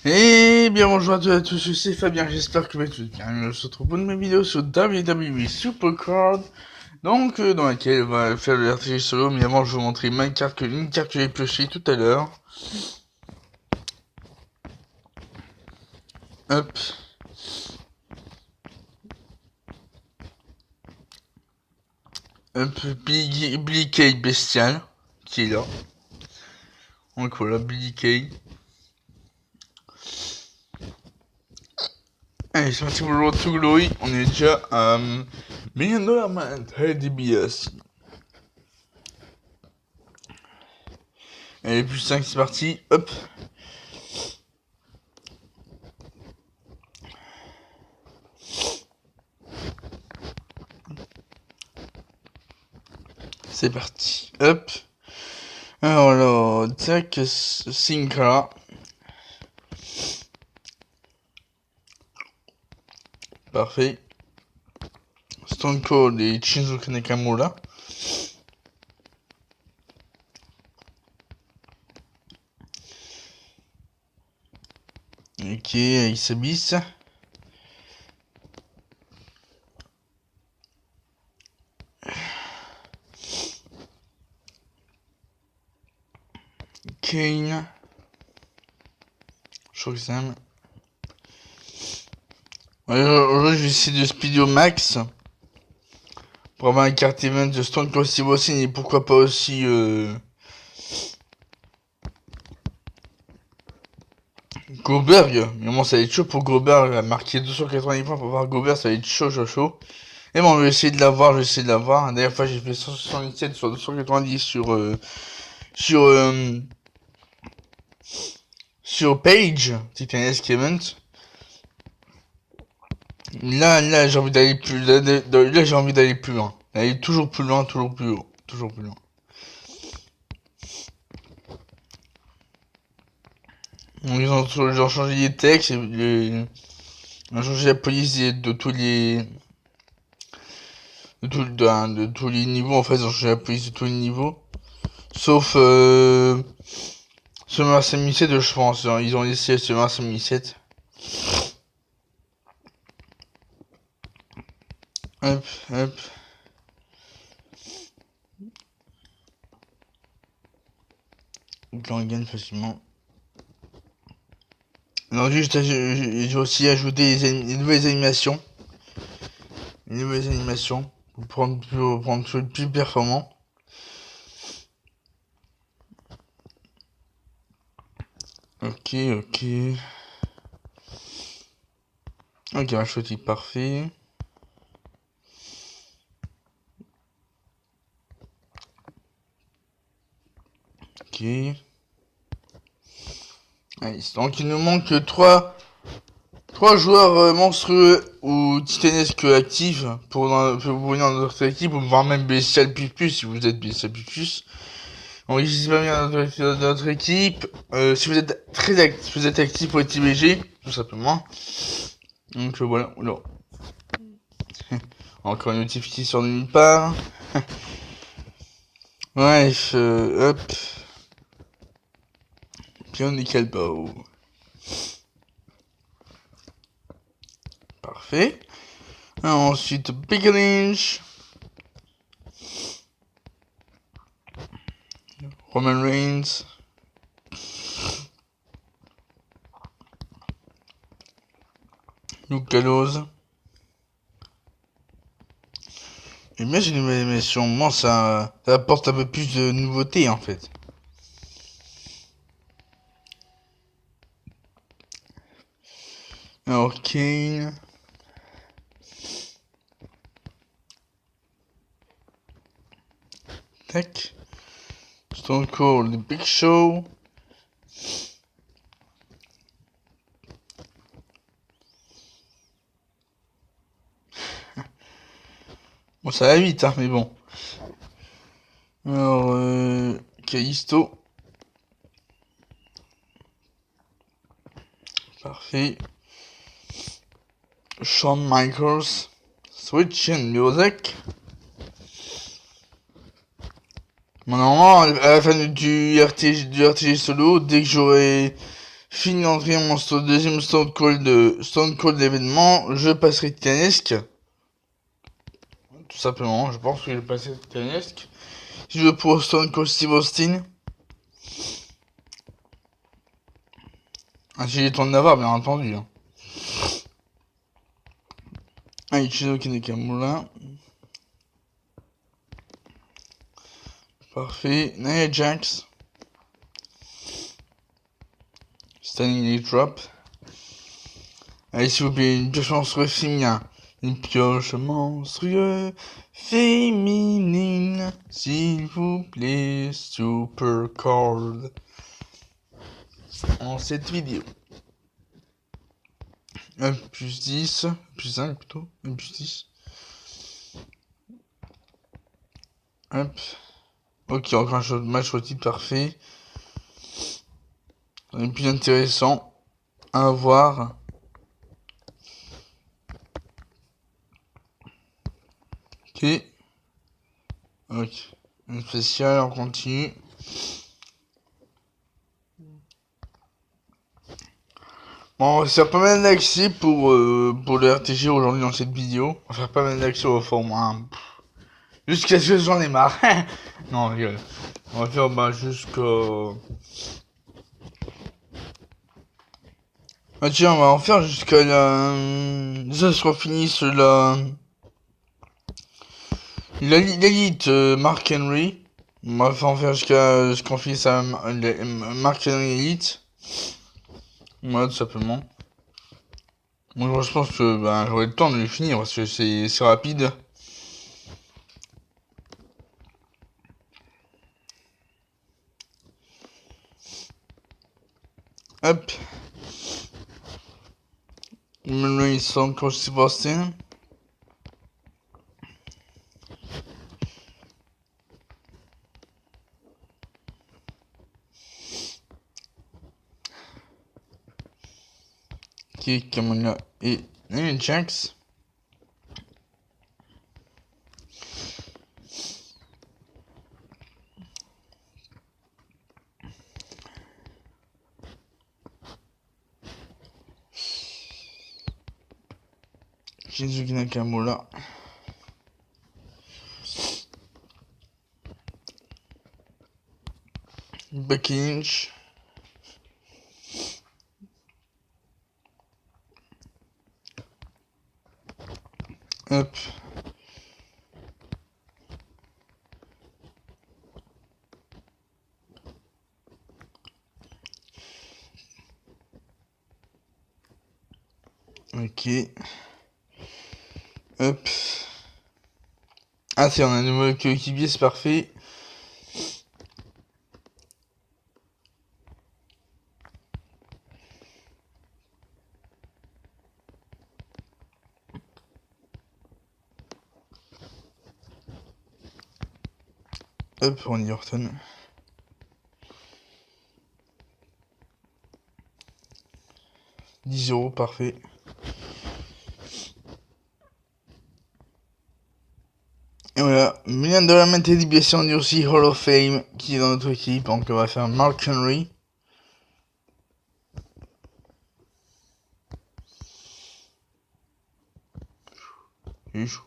Et bien bonjour à tous, c'est Fabien, j'espère que vous allez tous bien. Je se retrouve pour une nouvelle vidéo sur WWE Supercard, donc dans laquelle on va faire le RPG solo, mais avant je vais vous montrer une carte que j'ai piochée tout à l'heure. Hop. Hop, Billy Kay Bestial, qui est là. Donc voilà, Billy Kay. Allez, c'est parti pour le Road to Glory, on est déjà à $1 million man, DBS. Allez, plus 5, c'est parti, hop. C'est parti, hop. Alors là, tac, Sinka. Parfait. Stone Cold et Shinsuke Nakamura. Ok, Ace Abyss. Kane. Shokzam. Aujourd'hui, je vais essayer de speedo max. Pour avoir une carte event de Stone Cold Steve Austin et pourquoi pas aussi Goldberg. Mais bon, ça va être chaud pour Goldberg. Il a marqué 290 points pour voir Goldberg, ça va être chaud. Et bon, je vais essayer de l'avoir, La dernière fois, j'ai fait 177 sur 290 sur Page, c'était un escapement. Là, j'ai envie d'aller plus, là, j'ai envie d'aller plus loin. D'aller toujours plus loin, toujours plus haut, toujours plus loin. Donc, ils ont changé les textes, ils ont changé la police de tous les, de tous les niveaux, en fait, ils ont changé la police de tous les niveaux. Sauf, Summer 2007, je pense, ils ont laissé Summer 2007. Hop. Donc là, on gagne facilement. Alors juste, j'ai aussi ajouté les nouvelles animations. Pour prendre plus performant. Ok. Ok, un shot parfait. Ok. Allez, donc il nous manque 3 joueurs monstrueux ou titanesques actifs pour venir dans notre équipe, ou voire même Bestial plus si vous êtes Bestial plus. Donc n'hésitez pas bien dans notre équipe. Si vous êtes si vous êtes actif pour être IBG, tout simplement. Donc voilà, oula. Encore une notification de nulle part. Bref, hop. Pion nickel bow. Parfait. Ensuite, Big Lynch. Roman Reigns. Luke Gallows. Et bien, j'ai une nouvelle émission. Moi, ça apporte un peu plus de nouveautés, en fait. Alors, Kane. Tac. Stone Cold, The Big Show. Bon, ça va vite, hein, mais bon. Alors, Kalisto. Parfait. Shawn Michaels. Switch in Music. Bon, normalement, à la fin du RTG solo, dès que j'aurai Fini d'entrer mon deuxième Stone Cold d'événement, je passerai Titanesque. Tout simplement, je pense que je passerai Titanesque. Si je veux pour Stone Cold Steve Austin. Ah, j'ai le temps de l'avoir, bien entendu. Hein. Ah, Ichinoki Nakamura. Parfait. Nia Jax. Standing Drop. Allez, s'il vous plaît, une pioche monstrueuse féminin. Une pioche monstrueuse féminine. S'il vous plaît, Super Card. En cette vidéo. 1 plus 10. Plus 5 plutôt. 1 plus 10. Hop. Ok, encore un match au titre parfait. Le plus intéressant à voir. Ok. Ok. Une spéciale, on continue. Bon, on va faire pas mal d'accès pour le RTG aujourd'hui dans cette vidéo. On va faire pas mal d'accès au format. Hein. Jusqu'à ce que j'en ai marre. Non, rigole. On va faire jusqu'au... Ah tiens, on va en faire jusqu'à la... Déjà, ce qu'on finisse l'élite Mark Henry. On va en faire jusqu'à ce qu'on finisse à Mark Henry Elite. Voilà, tout simplement. Moi, je pense que j'aurai le temps de le finir parce que c'est rapide. Hop. Maintenant, ils sont quand je suis passé. Ok, Kamala et Jax. Shinsuke Nakamura. Becky Lynch. Hop. Ok. Hop. Ah, c'est on a un nouveau coéquipier, c'est parfait. Hop, on y retourne. €10, parfait. Et voilà, million de la DBS aussi Hall of Fame qui est dans notre équipe. Donc on va faire Mark Henry. Ok.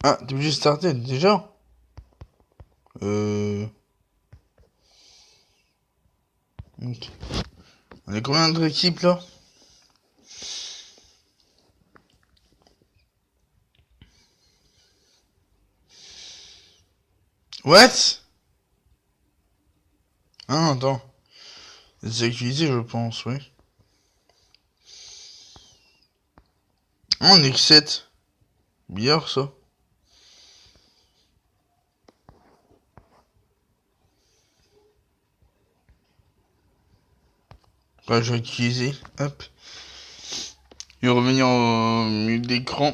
Ah, t'es obligé de starter déjà? Ok. On est combien d'autres équipes là? What? Ah non, attends. C'est actualisé, je pense, oui. Ah, on est que 7. Bizarre ça. Ouais, je vais utiliser. Hop. Et revenir au milieu de l'écran.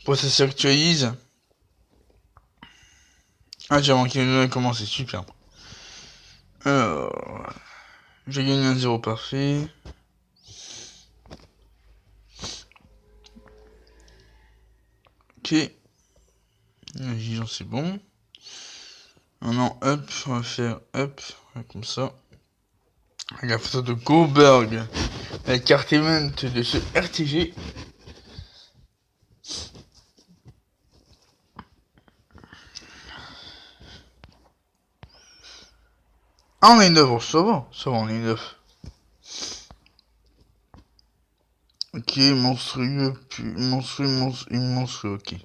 Pour que ça s'actualise. Ah, j'ai manqué une comment c'est super. Alors. J'ai gagné un 0 parfait. Ok. C'est bon. Maintenant, up, on va faire up, comme ça. La photo de Goldberg, la carte event de ce RTG. Ah, on a une œuvre, ça va, on a une œuvre. Ok, monstrueux, puis monstrueux, ok.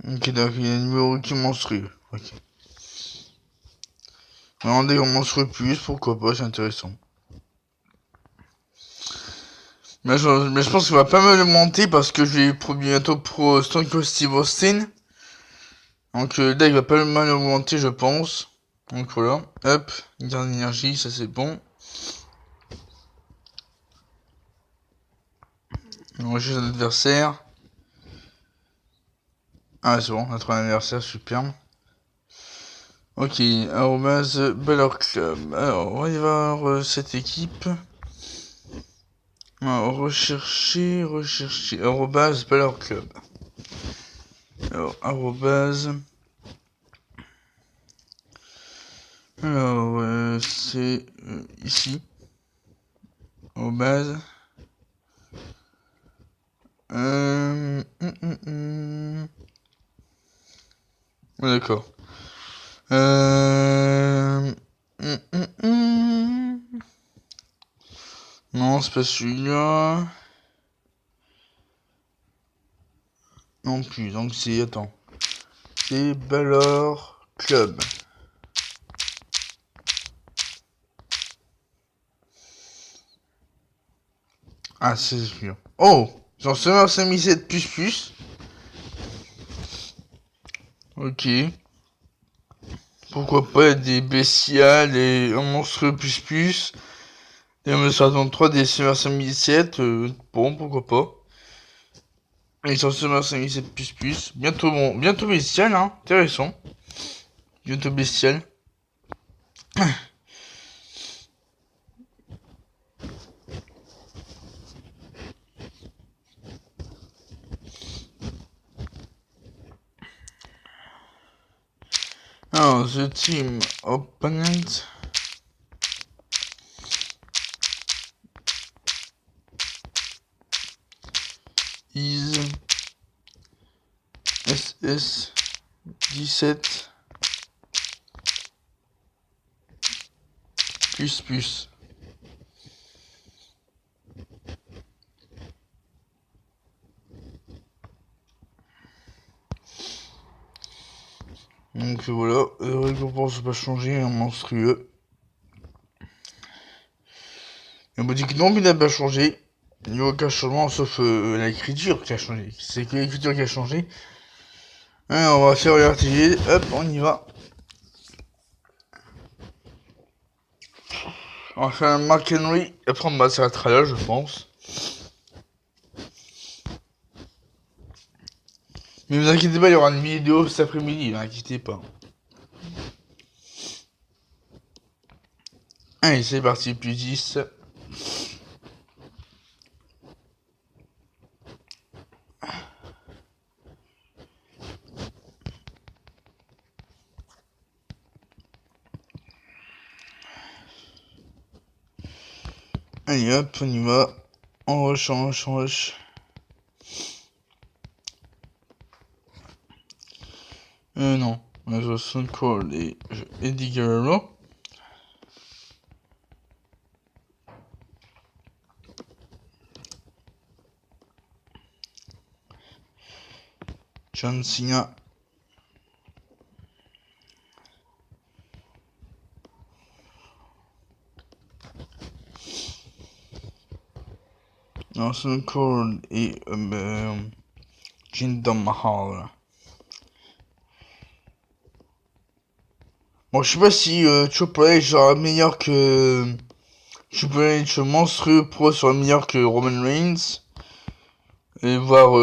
Ok, d'accord, il y a un numéro qui est monstrueux, ok. Regardez en monstrueux plus, pourquoi pas, c'est intéressant. Mais je pense qu'il va pas me le monter parce que je vais bientôt pro Stone Cold Steve Austin. Donc là, il va pas mal augmenter, je pense. Donc voilà, hop, garde d'énergie, ça c'est bon. On juste un adversaire. Ah, c'est bon, on a trouvé un adversaire, super. Ok, arrobase Baller Club. Alors, on va y voir cette équipe. Alors, rechercher, arrobase Baller Club. Alors, arrobase. Alors, c'est ici. Arrobase. D'accord. Non, c'est pas celui-là. Non plus, donc c'est... Attends. C'est Baller Club. Ah, c'est celui-là. Oh, j'en suis à 5007 plus. Ok. Pourquoi pas, il y a des bestiales et un monstre plus. Des M63, des Summer 5007. Bon, pourquoi pas. Ils sont Summer 5007 plus. Bientôt, bon, bientôt bestial, hein. Intéressant. Bientôt bestial. Alors, the team opponent. Is SS17 plus. Donc voilà, récompense pas changé, un monstrueux. La boutique non, mais il n'a pas changé. Il n'y a aucun changement sauf l'écriture qui a changé. C'est que l'écriture qui a changé. Alors, on va faire le RTG, hop, on y va. On va faire un Mark Henry, après on s'arrêtera là, je pense. Mais ne vous inquiétez pas, il y aura une vidéo cet après-midi, ne vous inquiétez pas. Allez, c'est parti, plus 10. Allez hop, on y va. On rush. Non. Stone Cold et Eddie Guerrero. John Cena. Stone Cold et Jinder Mahal. Bon, je sais pas si Triple H sera meilleur que... Triple H monstrueux pro sera meilleur que Roman Reigns. Et voir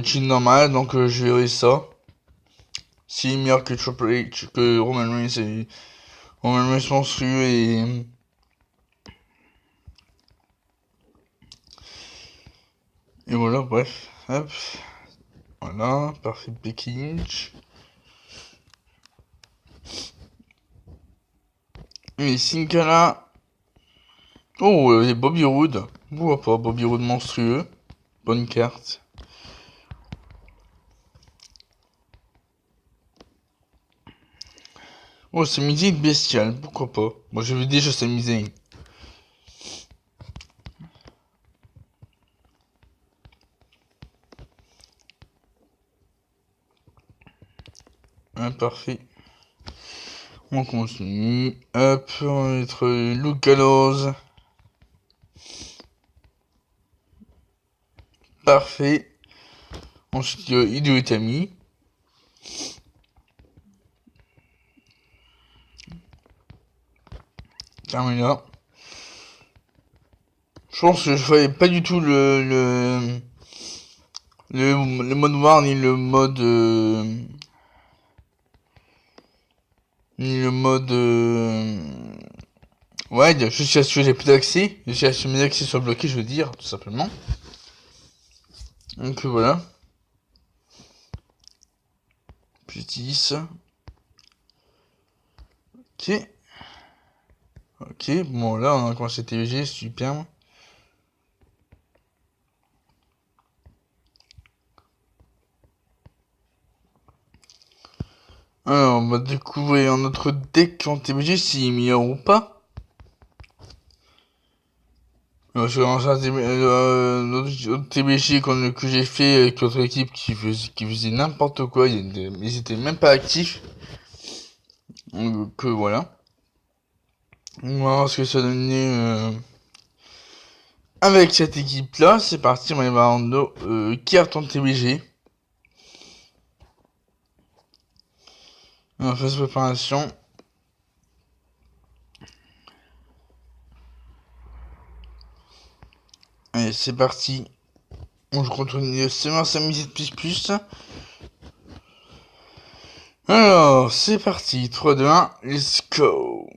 Jinder Mahal, donc je verrai ça. S'il est meilleur que Triple H, que Roman Reigns et... Roman Reigns monstrueux et... Et voilà, bref. Hop. Voilà, parfait Becky Lynch. Et Sin Cara. Oh, et Bobby Roode. Pourquoi pas, Bobby Roode monstrueux. Bonne carte. Oh, c'est Zayn bestial, pourquoi pas. Moi, je veux déjà Sami Zayn. Parfait. On continue. Hop, on va mettre Luke Gallows. Parfait. Ensuite, Hideo Itami. Carmela. Je pense que je ferais pas du tout le mode noir ni le mode ouais, jusqu'à ce que j'ai plus d'accès, jusqu'à ce que mes accès soient bloqués, je veux dire, tout simplement. Donc voilà. Plus 10. Ok. Ok, bon là on a commencé TVG, super. Alors, on va découvrir notre deck en TBG s'il est meilleur ou pas. Alors, je vais lancer notre TBG que j'ai fait avec notre équipe qui faisait n'importe quoi. Ils étaient même pas actifs. Donc voilà. On va voir ce que ça donnait avec cette équipe là. C'est parti, on va aller voir nos cartes en TBG. On fait cette préparation. Allez, c'est parti. On joue contre une SummerSlam 7++. Alors, c'est parti. 3, 2, 1, let's go.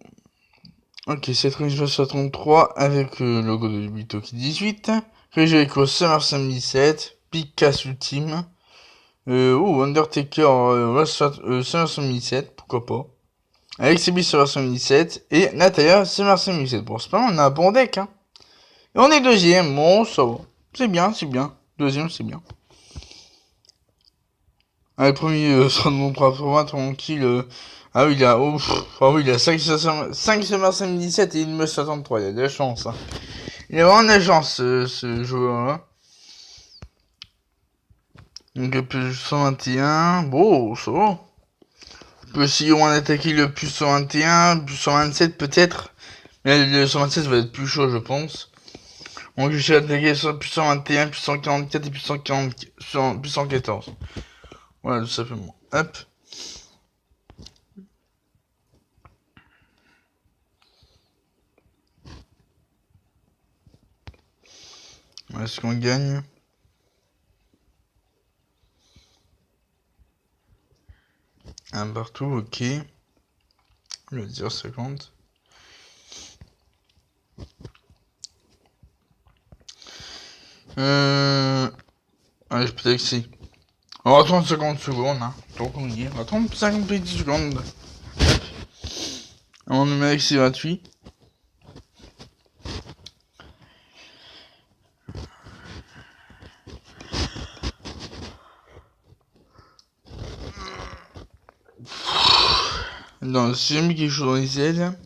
Ok, cette région 63 avec le logo de Bitoki 18. Région Echo SummerSlam 17. Picasso Team. Undertaker SummerSlam 17, pourquoi pas. Alex Ebis SummerSlam 17. Et Natalia SummerSlam 17. Bon, c'est pas mal, on a un bon deck, hein. Et on est deuxième, bon, ça va. C'est bien, c'est bien. Deuxième, c'est bien. Ah, le premier sera de mon 80 tranquille. Ah oui, il a, il a 5 SummerSlam 17 et il me 63. Il a de la chance, hein. Il a vraiment de la chance, ce joueur-là. Donc, plus 121. Bon, ça va. On peut essayer au moins d'attaquer le plus 121, plus 127 peut-être. Mais le 127 va être plus chaud, je pense. Donc, je vais attaquer sur plus 121, plus 144 et plus 140, plus 114. Voilà, tout simplement. Hop. Est-ce qu'on gagne? Un partout, ok. Je vais dire 50. Allez, je peux taxer. On va attendre 50 secondes, hein. Donc on y est. On va attendre 50 petites secondes. On numérique, c'est gratuit. Non, si j'ai mis quelque chose dans les ailes.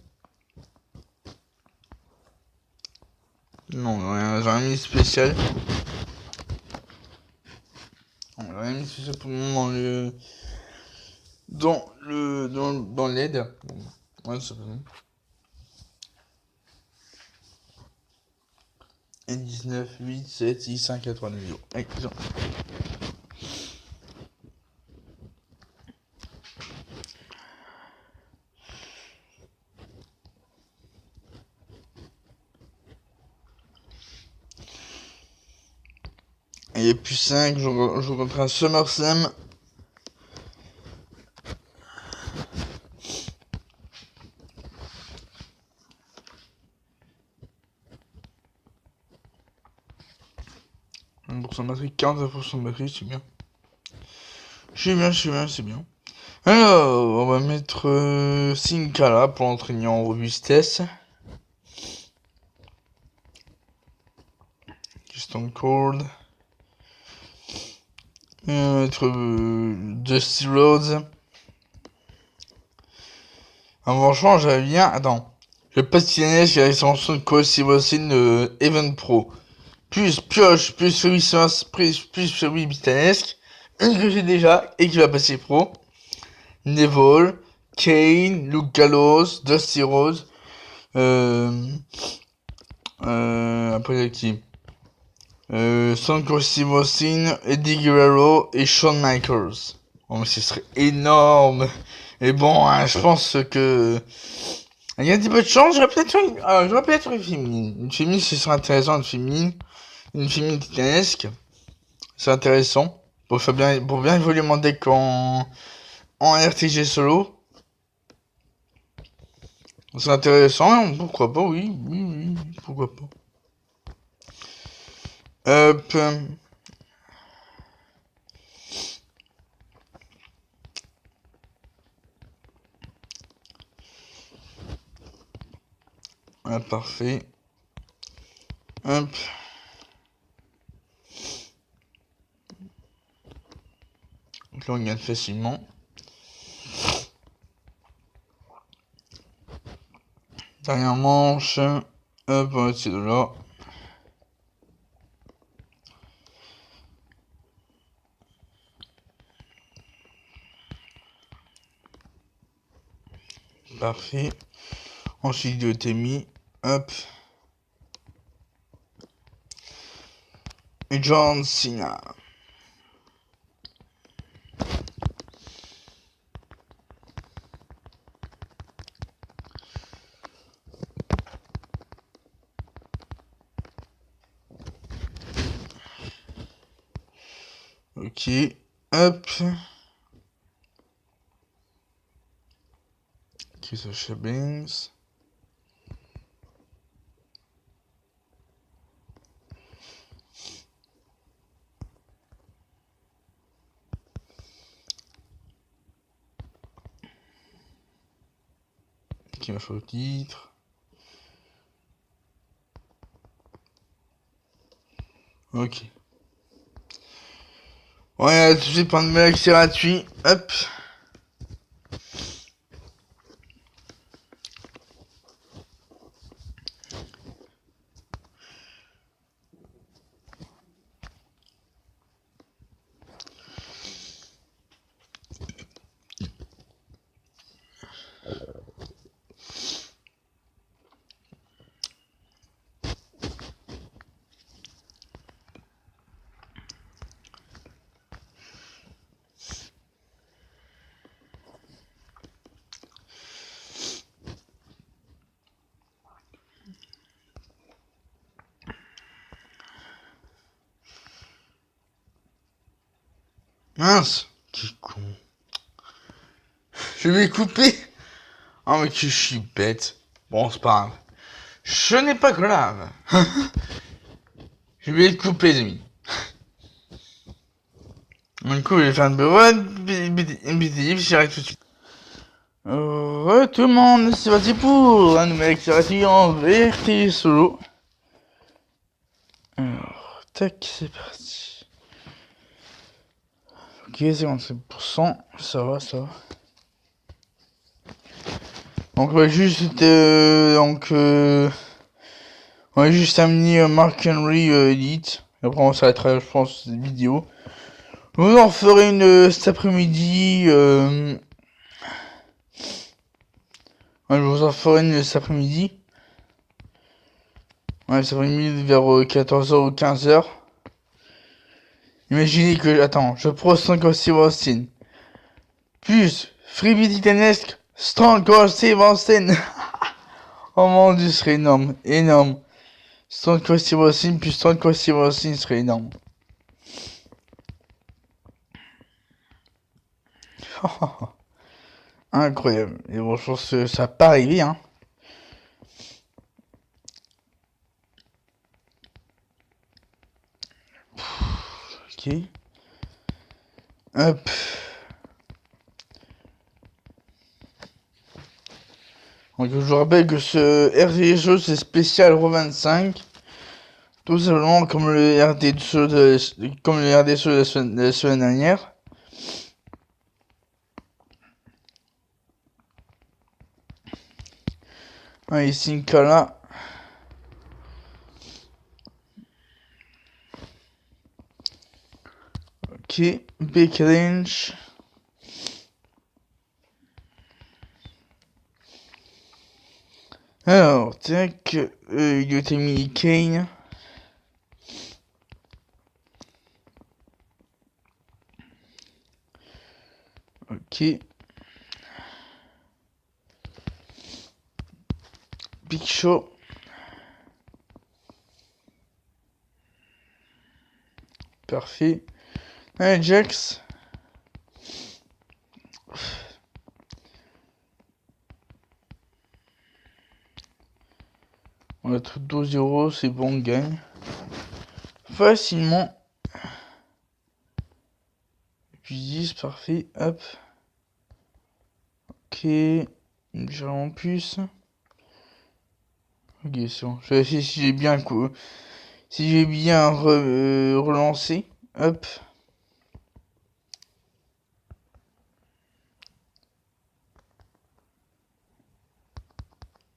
Non, j'ai rien mis spécial. Non, rien mis spécial pour le moment dans l'aide. Bon, ouais, ça peut. Et 19, 8, 7, 6, 5, 4, 3, 2, 0. Excellent. Et puis 5, je joue contre un SummerSlam. 60% de batterie, 49% de batterie, c'est bien. C'est bien. Alors, on va mettre Sinkala pour l'entraîner en robustesse. Stone Cold. On va mettre Dusty Rhodes. Franchement, j'avais bien. Attends. Je vais pas signer sur l'extension de Kosi Bossine Event Pro. Plus Pioche, plus Celui plus celui Bitanesque. Un que j'ai déjà et qui va passer pro. Neville, Kane, Luke Gallows, Dusty Rhodes. Après, il y a qui Son Simosine, Eddie Guerrero et Shawn Michaels. Oh, mais ce serait énorme. Et bon, hein, je pense que il y a un petit peu de chance. J'aurais peut-être une féminine. Une féminine, ce serait intéressant. Une féminine titanesque. C'est intéressant. Pour bien évoluer mon deck en RTG solo. C'est intéressant. Pourquoi pas, oui, pourquoi pas. Ah, parfait. Hop. Donc là, on gagne facilement. Dernière manche. Hop, on va essayer de là. Parfait. Ensuite, de Temi. Hop. Et John Cena. Ok. Hop. Sasha Banks. Qui va faire le titre. Ok. Ouais, tout de suite prendre de l'accès gratuit. Hop. Mince. Quel con. Je vais couper. Oh, mais que je suis bête. Bon, c'est pas grave. Ce n'est pas grave. Je vais le couper, les amis. Du coup, je vais faire une BD, j'arrête tout de suite. Tout le monde, c'est parti pour un nouvel accès en VRT solo. Alors, tac, c'est parti. Ok, 55%, ça va. Donc, on va juste, on va juste amener Mark Henry Elite. Après, on s'arrêtera, je pense, cette vidéo. Je vous en ferai une cet après-midi. Ouais, je vous en ferai une cet après-midi. Ouais, cet après-midi vers 14h ou 15h. Imaginez que, attends, je prends Stone Cold Steve Austin. Plus Freebie Titanesque, Stone Cold Steve Austin. Oh mon dieu, ce serait énorme. Stone Cold Steve Austin plus Stone Cold Steve Austin serait énorme. Incroyable. Et bon, je pense que ça va pas arriver, hein. Ok. Hop. Donc je vous rappelle que ce RDG c'est spécial Euro 25. Tout simplement comme le RDSE de la semaine dernière. Ici Nicolas. Ok, Big Range. Alors, tac, Yotemi Kane. Ok. Big Show. Parfait. Jax. On a tout 12 €, c'est bon, on gagne. Facilement. Puis 10, parfait. Hop. Ok. Légèrement plus. Ok, c'est bon. Je vais vérifier si j'ai bien relancé. Hop.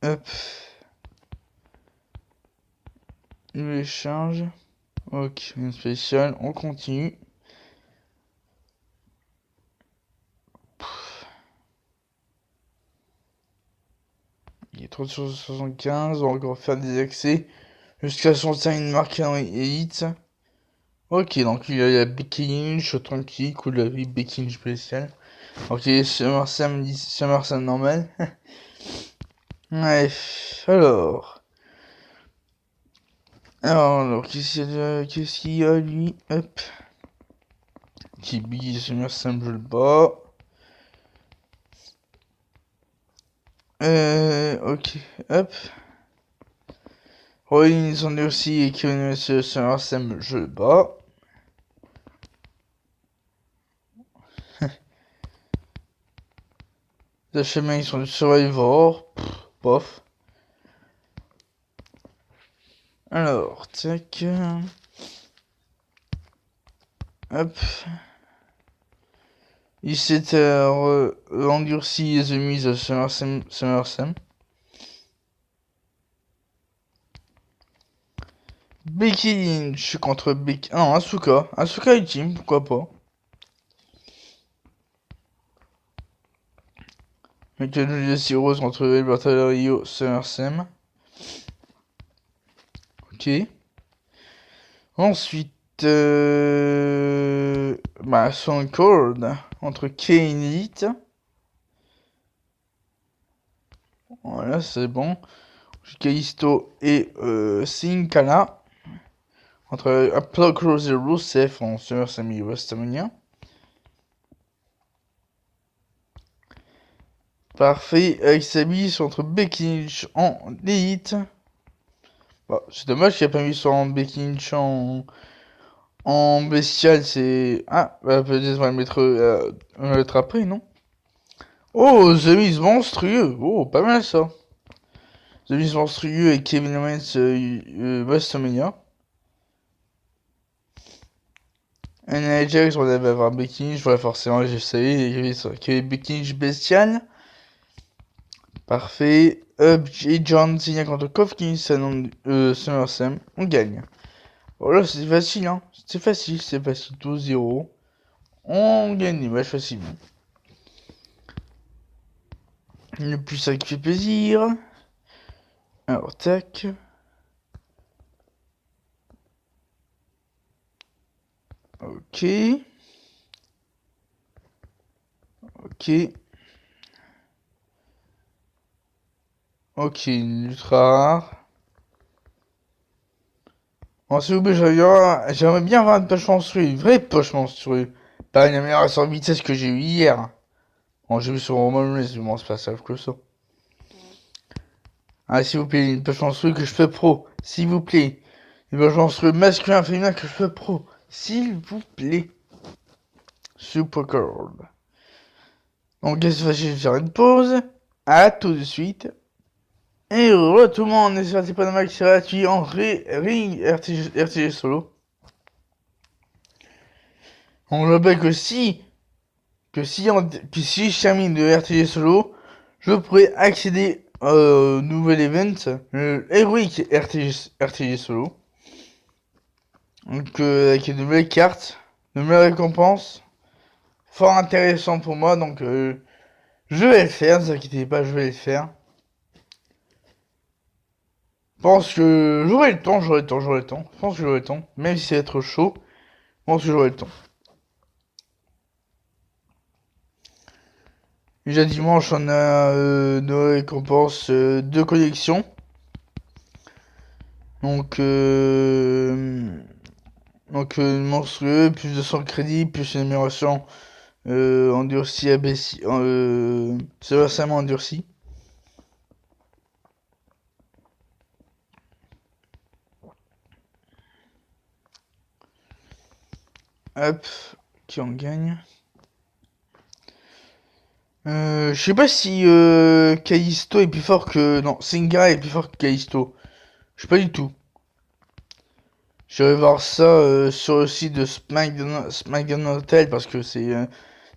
Hop. Nouvelle charge. Ok, une spéciale. On continue. Il est 375. On va encore faire des accès. Jusqu'à son une marque en élite. Ok, donc il y a Becky Lynch, tranquille, coup de la vie, Becky Lynch spécial. Ok, SummerSlam normal. Bref, alors, qu'est-ce qu'il y a lui? Hop. Kibi, SummerSlam, je le bats. Ok, hop. Rollins en est aussi et Kevin SummerSlam, je le bats. Les chemins ils sont du Survivor. Bof. Alors, tac. Hop. Il s'était endurci et The Miz SummerSlam. Becky Lynch contre Becky... Ah non, Asuka. Asuka Ultime, pourquoi pas. Michael Jesse Rose contre Alberto Del Rio SummerSlam. Ok. Ensuite... Stone Cold entre Kane Elite. Voilà, c'est bon. Kalisto et Sin Cara entre Apollo Crews et Rusev en SummerSlam et WrestleMania. Parfait, avec Sabis entre Becky Lynch en Elite. Bah, c'est dommage qu'il n'y a pas mis ça en Becky Lynch en bestial, c'est... Ah, bah, peut-être on va le mettre après, non? Oh, The Miz monstrueux. Oh, pas mal ça. The Miz monstrueux et Kevin Owens WrestleMania. Nia Jax, on avait avoir Becky Lynch, voilà, forcément, je savais qu'il y avait Becky Lynch bestial. Parfait. Et John Cena contre Kofi Kingston SummerSlam. On gagne. Voilà, c'est facile, hein. C'est facile. 12-0. On gagne les matchs facilement. Le plus ça qui fait plaisir. Alors, tac. Ok. Ok. Ok, une ultra rare. Bon, s'il vous plaît, j'aimerais bien avoir une poche monstrueuse. Une vraie poche monstrueuse. Pas une amélioration de vitesse que j'ai eu hier. Bon, j'ai vu sur Roman Reigns, mais bon, c'est pas ça que ça. Ah, s'il vous plaît, une poche monstrueuse que je fais pro. S'il vous plaît. Une poche monstrueuse masculin, féminin que je fais pro. S'il vous plaît. Super cold. Donc, qu'est-ce que je vais faire une pause. À tout de suite. Et tout le monde, on est sur pas de max gratuit en ring RTG solo. On rappelle que si je termine le RTG solo, je pourrais accéder au nouvel event, le Heroic RTG solo. Donc avec de nouvelles cartes, de nouvelles récompenses, fort intéressant pour moi, donc je vais le faire, ne vous inquiétez pas, je vais le faire. Je pense que j'aurai le temps. Je pense que j'aurai le temps, même si ça va être chaud, je pense que j'aurai le temps. Déjà dimanche, on a nos récompenses de collection. Donc monstrueux, plus de 100 crédits, plus une amélioration endurci, c'est récemment endurci. Hop, qui en gagne. Je sais pas si Kaisto est plus fort que... Non, Singha est plus fort que Kaisto. Je sais pas du tout. Je vais voir ça sur le site de SmackDown Hotel parce que c'est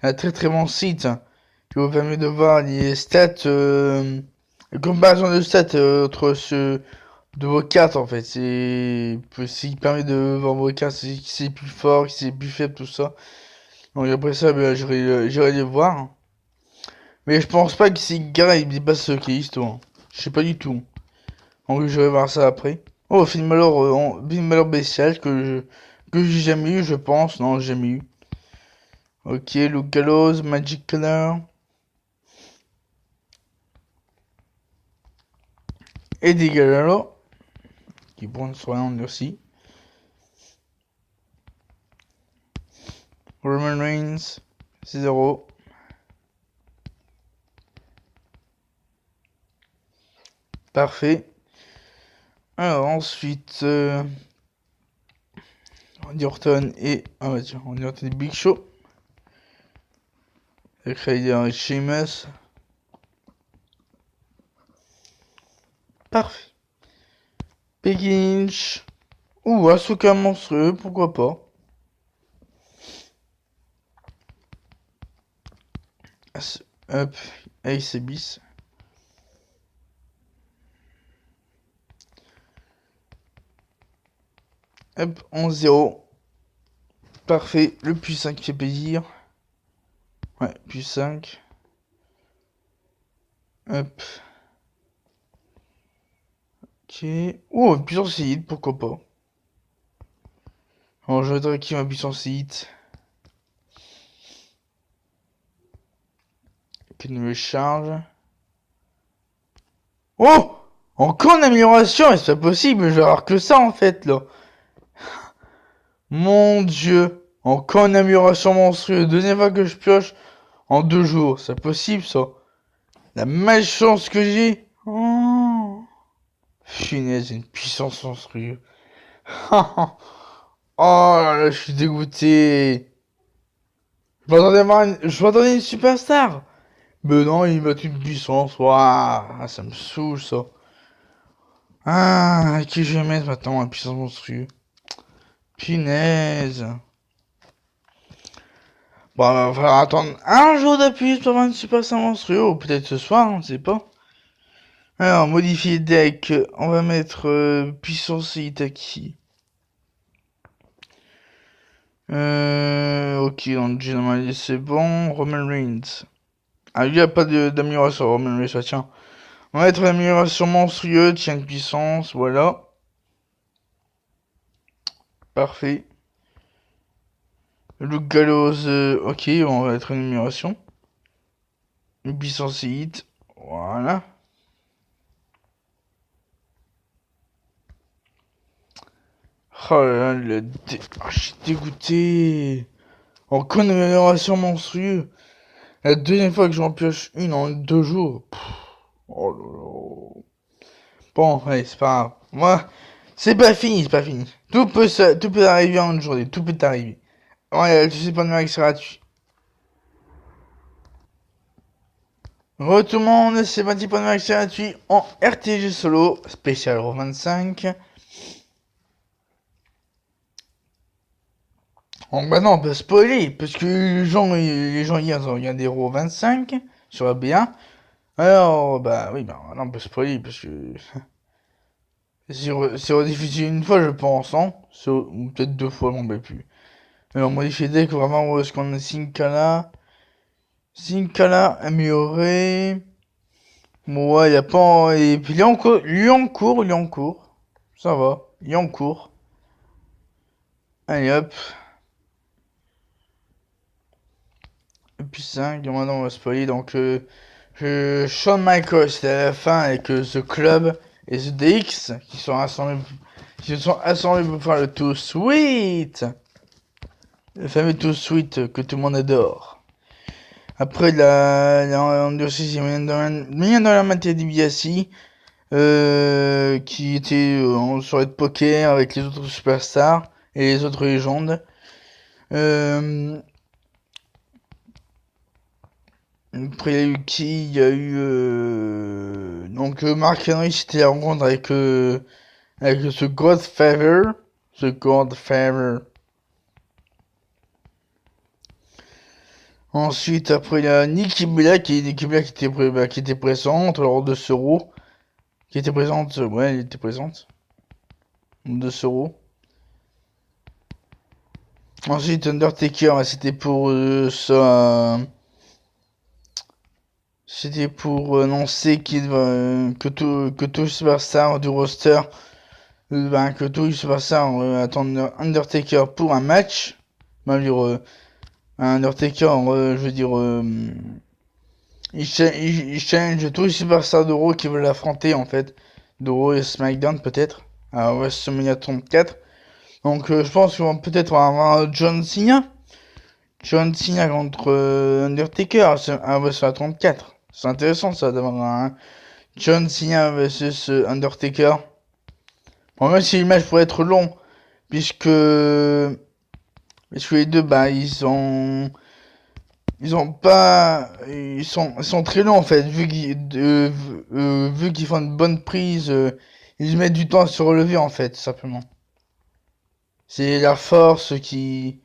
un très très bon site qui vous permet de voir les stats, les comparaisons de stats entre ceux de vos cartes en fait. C'est qui permet de voir vos cartes, qui c'est plus fort, qui c'est plus faible, tout ça. Donc après ça, ben, j'irai les voir. Mais je pense pas que si Gara il dépasse Kalisto. Hein. Je sais pas du tout. Donc je vais voir ça après. Oh, film alors bestial que j'ai jamais eu, je pense. Non, j'ai jamais eu. Ok, Luke Gallows, Magic Color. Eddie Guerrero. Qui prend son nom aussi. Roman Reigns. 0. Parfait. Alors ensuite, Randy Orton et... Ah bah tiens, Randy Orton et Big Show. Avec Ryder et Sheamus. Parfait. Becky Lynch. Ou Asuka monstrueux, pourquoi pas. Hop, Ace Abyss. Hop, 11-0. Parfait, le plus 5 fait plaisir. Ouais, plus 5. Hop. Ok. Oh, puissance hit, pourquoi pas. Alors, je vais qui ma puissance hit. Qui me charge. Oh! Encore une amélioration, et c'est pas possible, je vais avoir que ça en fait là. Mon dieu. Encore une amélioration monstrueuse. Deuxième fois que je pioche en 2 jours. C'est possible ça. La malchance que j'ai. Oh. Finesse, une puissance monstrueuse. Oh là là, je suis dégoûté. Je m'attendais à une superstar. Mais non, il m'a une puissance. Waouh, ça me saoule ça. Ah, qui je vais mettre maintenant une puissance monstrueuse. Punaise. Bon, il va falloir attendre un jour de plus pour avoir une superstar monstrueuse. Ou peut-être ce soir, on ne sait pas. Alors, modifier deck. On va mettre puissance Itaki. Ok, donc j'ai normalisé, c'est bon. Roman Reigns. Ah, il n'y a pas d'amélioration, Roman Reigns, tiens. On va mettre une amélioration monstrueuse, tiens de puissance, voilà. Parfait. Luke Gallows, ok, on va mettre une amélioration. Une puissance hit, voilà. Oh là là, je suis dégoûté. Encore une amélioration monstrueuse. La deuxième fois que j'en pioche une en 2 jours. Pff, oh là là. Bon, allez, c'est pas grave. Moi, C'est pas fini, c'est pas fini. Tout peut arriver en une journée, tout peut arriver. Ouais, je sais pas de max gratuit. Re tout le monde, c'est parti pour le max gratuit en RTG solo, spécial Euro 25. Donc bah non, on peut spoiler, parce que les gens hier ont regardé Euro 25 sur la B1. Alors, bah oui, bah non, on peut spoiler, parce que c'est rediffusé une fois, je pense, hein. Ou peut-être deux fois, on ne plus. Alors, modifié deck, vraiment, où est-ce qu'on a Sinkala amélioré. Bon, ouais, y a pas. Et puis, il est en cours. Ça va, il est en cours. Allez hop. Et puis 5, maintenant on va spoiler. Donc, Shawn Michaels, c'était à la fin avec The Club et The DX qui se sont assemblés pour faire le Too Sweet. Le fameux Too Sweet que tout le monde adore. Après, la endurci, il dans la matière d'Ibiassi, qui était en soirée de poker avec les autres superstars et les autres légendes. Après, il y a eu qui? Il y a eu... Donc, Mark Henry, c'était la rencontre avec ce Godfather. Ce Godfather. Ensuite, après, il y a Nikki Bella qui était présente lors de ce Raw. Qui était présente, ouais, elle était présente. De ce Raw. Ensuite, Undertaker, c'était pour ça... C'était pour annoncer que tout le superstar du roster, que tout le superstar attendent Undertaker pour un match. Undertaker, je veux dire, il challenge tous les superstars de Raw qui veulent l'affronter en fait, de Raw et SmackDown peut-être, à WrestleMania 34. Donc je pense qu'on va peut-être avoir John Cena contre Undertaker à WrestleMania 34. C'est intéressant ça d'avoir un John Cena vs Undertaker. Bon, même si le match pourrait être long, puisque les deux, bah, ils sont très longs en fait, vu qu'ils font une bonne prise, ils mettent du temps à se relever en fait, tout simplement. C'est la force qui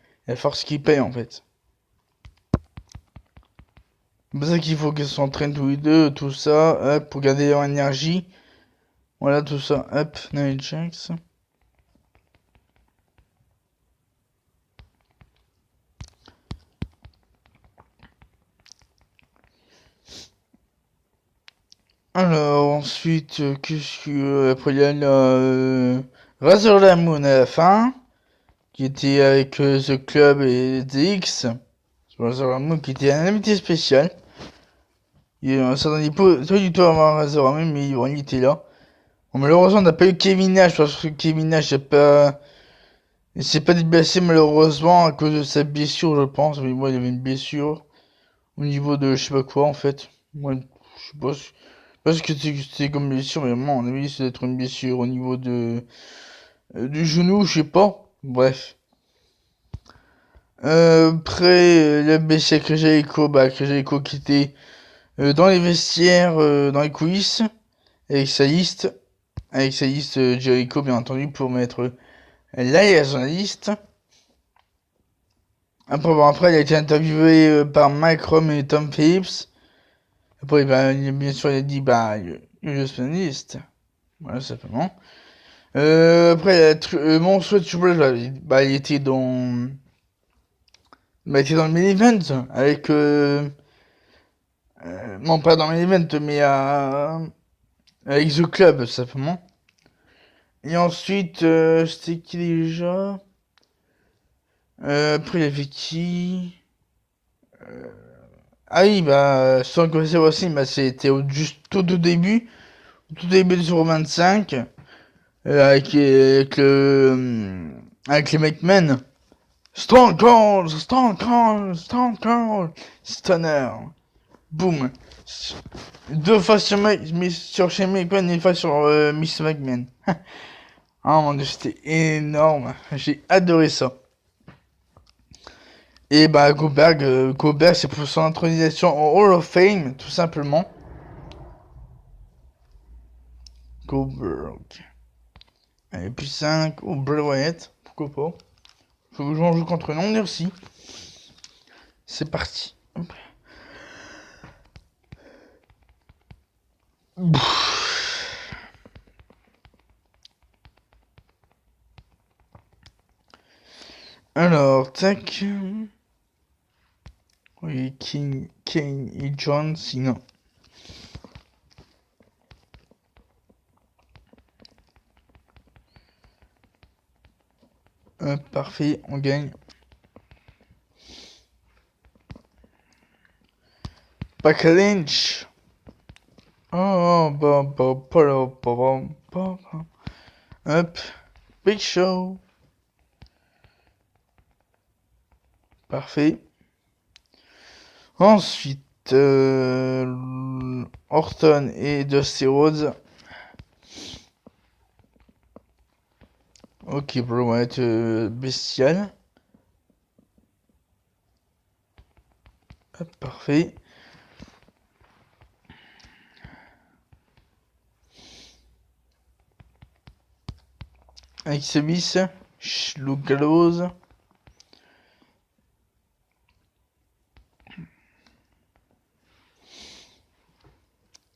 paye en fait. C'est pour ça qu'il faut qu'ils s'entraînent tous les deux, tout ça, hop, pour garder leur énergie. Voilà, tout ça, hop, Nia Jax. Alors, ensuite, après, il y a Razor Ramon à la fin, qui était avec The Club et DX. Razor Ramon qui était un invité spécial. Ça s'attendait pas du tout à avoir Razor Ramon, mais il était là. Bon, malheureusement, on n'a pas eu Kevin Nash, parce que Kevin Nash il s'est pas déplacé malheureusement à cause de sa blessure, je pense. Mais moi, il avait une blessure au niveau de je sais pas quoi en fait. Moi, je sais pas. Parce que c'est comme blessure, mais moi, on a vu c'est d'être une blessure au niveau du genou, je sais pas. Bref. Après, la blessure avec Jericho qui était dans les vestiaires, dans les coulisses, avec sa liste. Avec sa liste Jericho, bien entendu, pour mettre là sur la liste. Après, il a été interviewé par Mike Rome et Tom Phillips. Après, bah, bien sûr, il a dit, bah, je suis une liste. Voilà, simplement. Après, mon souhait bah, il était dans... Bah, il était dans le main event, avec... non, pas dans le main event, mais avec The Club, simplement. Et ensuite, c'était qui déjà après, il y avait qui Ah oui, bah, sans connaître aussi, bah, c'était juste tout au début. Tout début de 025. Avec les McMahon. Stone Cold, Stone Cold, Stone Cold, Stunner. Boom. Deux fois sur Shane McMahon et une fois sur Miss McMahon. Ah mon dieu, c'était énorme. J'ai adoré ça. Et bah Goldberg c'est pour son intronisation au Hall of Fame, tout simplement. Goldberg. Allez, plus 5, ou Bray Wyatt, pourquoi pas. Faut que je joue contre non aussi. C'est parti. Alors, tac. Oui, Kane et John Cena. Parfait, on gagne. Becky Lynch. Oh, Hop. Big Show. Parfait. Ensuite, Orton et Dusty Rhodes. Ok, bro, va être bestial. Hop, parfait. Avec Sebis, Luke Gallows.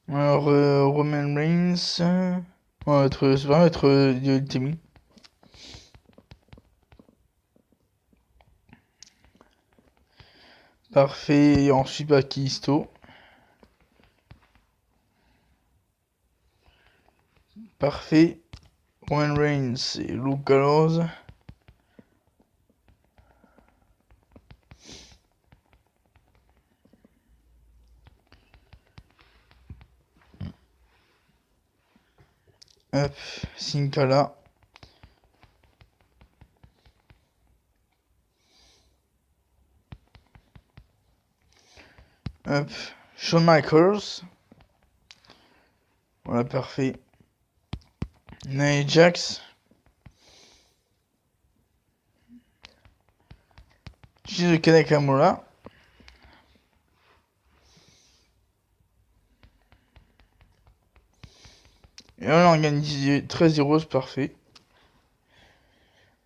Alors, Roman Reigns. Ça va être Timmy. Parfait. Et ensuite, Bakisto. Parfait. Roman Reigns et Luke Gallows. Hop, Sin Cara. Hop, Shawn Michaels. Voilà, parfait. Nia Jax. Shinsuke Nakamura. Et on gagne 13-0, c'est parfait.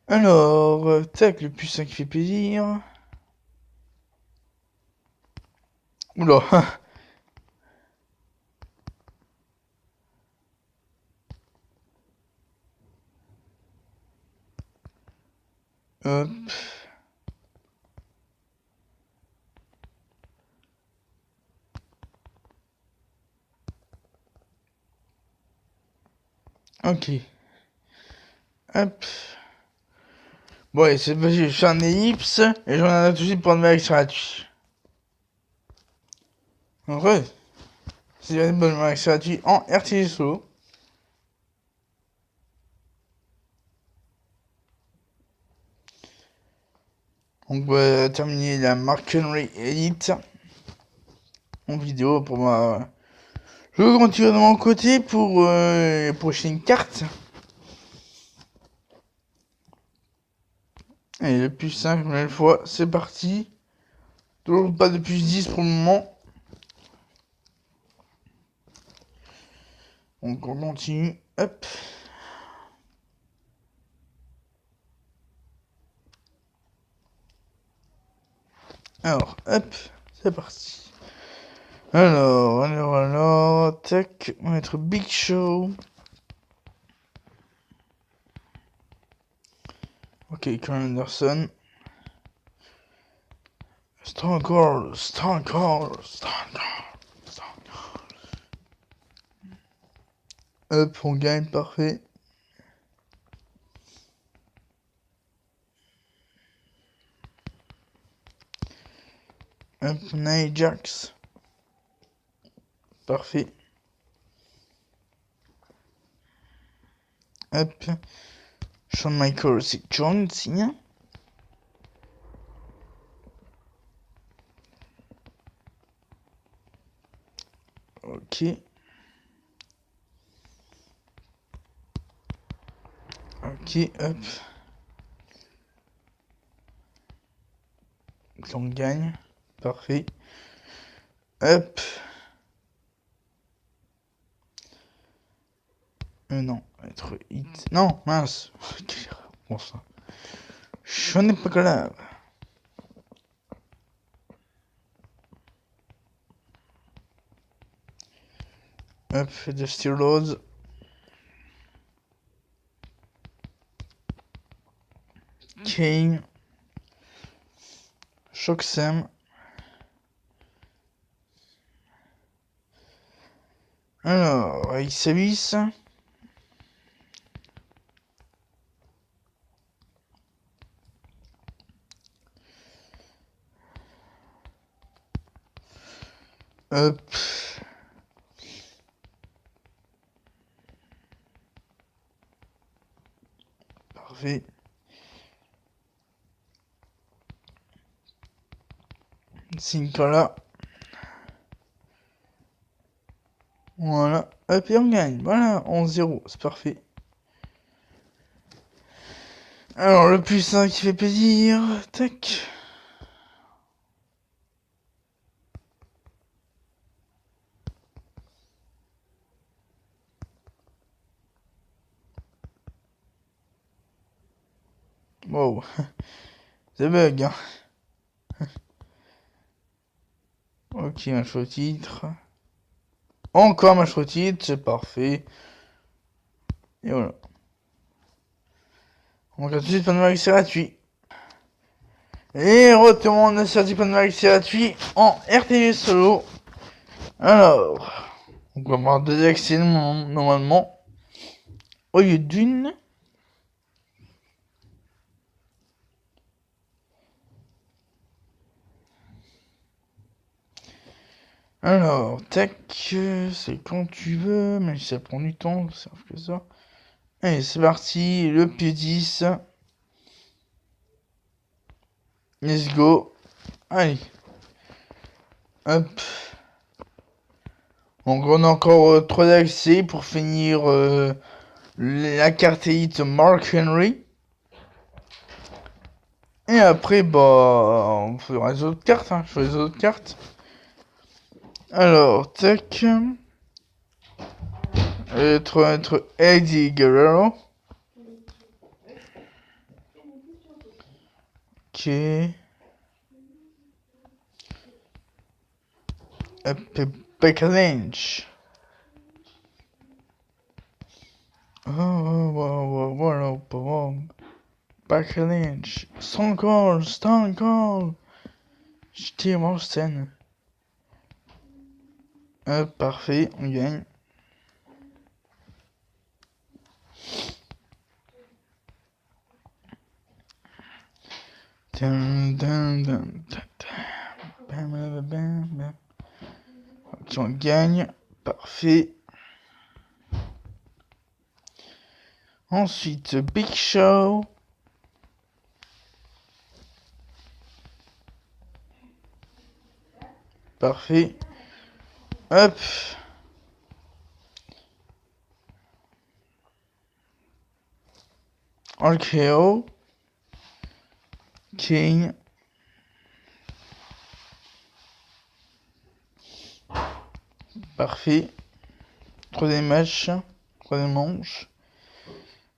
Alors, tac, le plus 5 fait plaisir. Oula. Hop. Ok. Hop. Bon, allez, c'est parti, je fais un ellipse et j'en ai un tout de suite pour une réaction gratuite. En vrai, c'est une bonne réaction gratuite en RTG solo. Donc, on va terminer la Mark Henry Elite en vidéo pour ma. Je continue de mon côté pour les prochaines cartes. Allez, le plus 5, nouvelle fois, c'est parti. Toujours pas de plus 10 pour le moment. Donc on continue. Hop. Alors, hop, c'est parti. Alors, tac, on va mettre Big Show. Ok, Carl Anderson. Stone Cold. Hop, on gagne, parfait. Hop, Nia Jax. Parfait. Hop. Shawn Michaels, c'est John Cena. Ok. Ok, hop. On gagne. Parfait. Hop. Non, être hit. Non, mince. Bon ça. Je n'ai pas grave. Hop, de Steelers. Kane. Shoxem. Alors, Xavis. Hop. Parfait. Nicolas. Voilà. Hop, et on gagne. Voilà, 11-0. C'est parfait. Alors, le plus 1 qui fait plaisir. Tac. Wow. C'est bug, hein. Ok, match au titre. Encore match au titre, c'est parfait. Et voilà. On va tout de suite Panamax, c'est gratuit. Et retourne sur du Panamax, c'est gratuit en RTV solo. Alors, on va avoir 2 accès normalement. Au lieu d'une. Alors, tac, c'est quand tu veux, mais ça prend du temps, ça fait que ça. Allez, c'est parti, le P10. Let's go. Allez. Hop. Donc on a encore 3 accès pour finir la carte élite Mark Henry. Et après, bah, on fera les autres cartes, hein. Je fais les autres cartes. Alors, tac. Être Eddie Guerrero. Ok. Becky Lynch. Becky Lynch. Stone Cold. Steve Austin. Parfait, on gagne. Ok, on gagne. Parfait. Ensuite, Big Show. Parfait. Hop. RKO. King. Parfait. Troisième match. Troisième manche.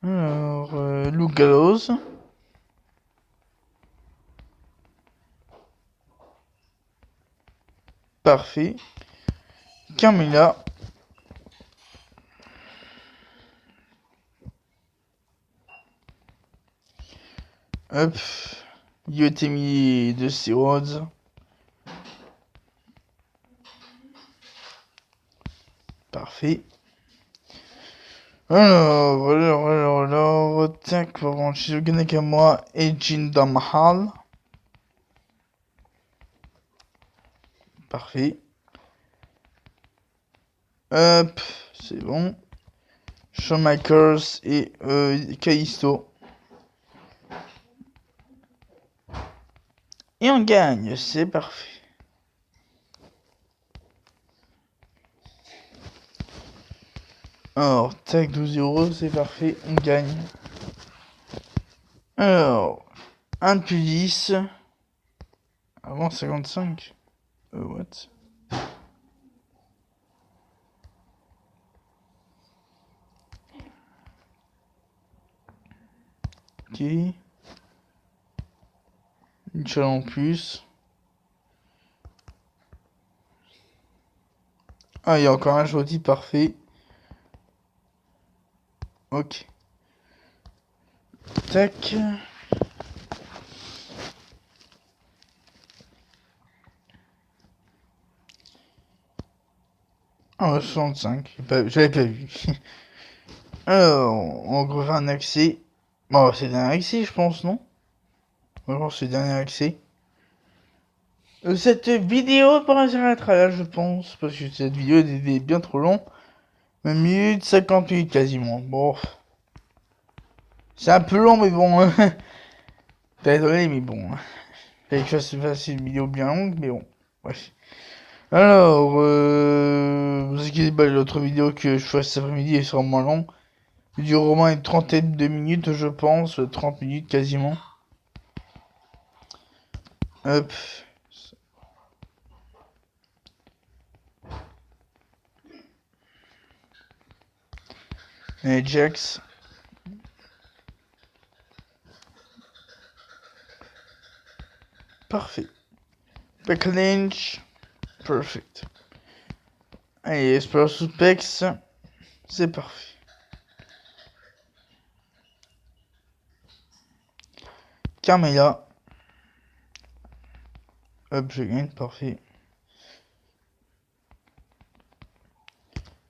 Alors, Luke Gallows. Parfait. Carmella. Hop. Yotemi de Steroids. Parfait. Alors, tac, par contre, Shizuka Nakamura et Jinder Mahal. Parfait. Hop, c'est bon. Shawn Michaels et Kalisto. Et on gagne, c'est parfait. Alors, tac, 12 euros, c'est parfait, on gagne. Alors, 1 depuis 10. Avant 55. What? Ok. Une chale en plus. Ah, il y a encore un joli, parfait. Ok. Tac. Ah, 65. J'avais pas vu. Alors, on refait un accès. Bon, c'est le dernier accès, je pense, non? Vraiment, c'est le dernier accès. Cette vidéo s'arrêtera là, je pense, parce que cette vidéo est bien trop longue. 1 minute 58 quasiment. Bon, c'est un peu long, mais bon. Désolé, mais bon. Fallait que je fasse une vidéo bien longue, mais bon. Bref. Alors, vous inquiétez pas, l'autre vidéo que je fasse cet après-midi est sûrement moins long. Il dure au moins une trentaine de minutes, je pense. 30 minutes quasiment. Hop. Et Jax. Parfait. Back Lynch. Perfect. Allez, Esper Supex. C'est parfait. Carmela. Hop, je gagne, parfait.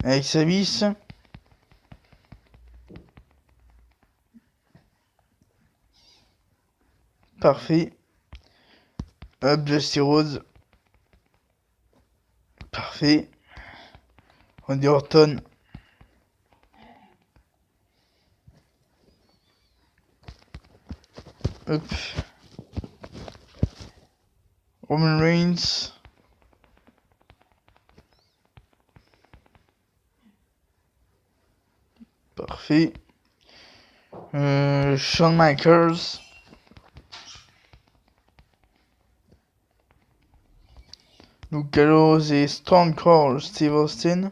Avec Savis. Parfait. Hop, Justy Rose. Parfait. Randy Orton. Hop. Roman Reigns. Parfait. Shawn Michaels. Luke Gallows et Stone Cold Steve Austin.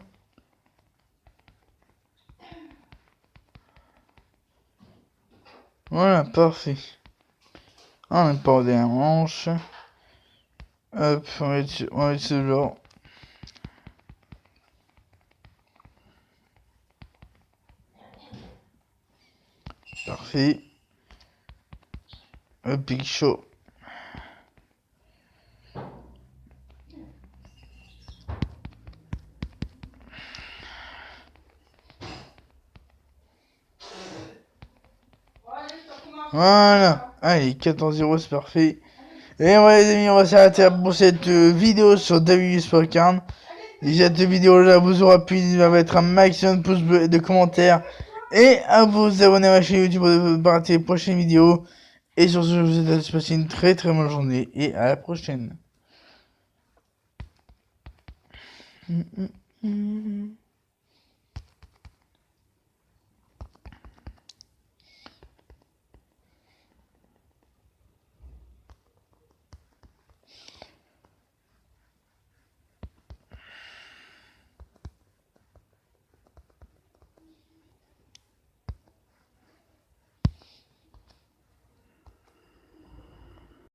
Voilà, parfait. On est pas au dernier manche. Hop, on va mettre ce genre. Parfait. Hop, Big Show. Voilà. Allez, 14-0, c'est parfait. Et voilà les amis, on va s'arrêter pour cette vidéo sur WWE Sport Card. Si cette vidéo là vous aura plu, n'hésitez pas à mettre un maximum de pouces bleus et de commentaires. Et à vous abonner à ma chaîne YouTube pour ne pas rater les prochaines vidéos. Et sur ce, je vous souhaite de passer une très très bonne journée. Et à la prochaine.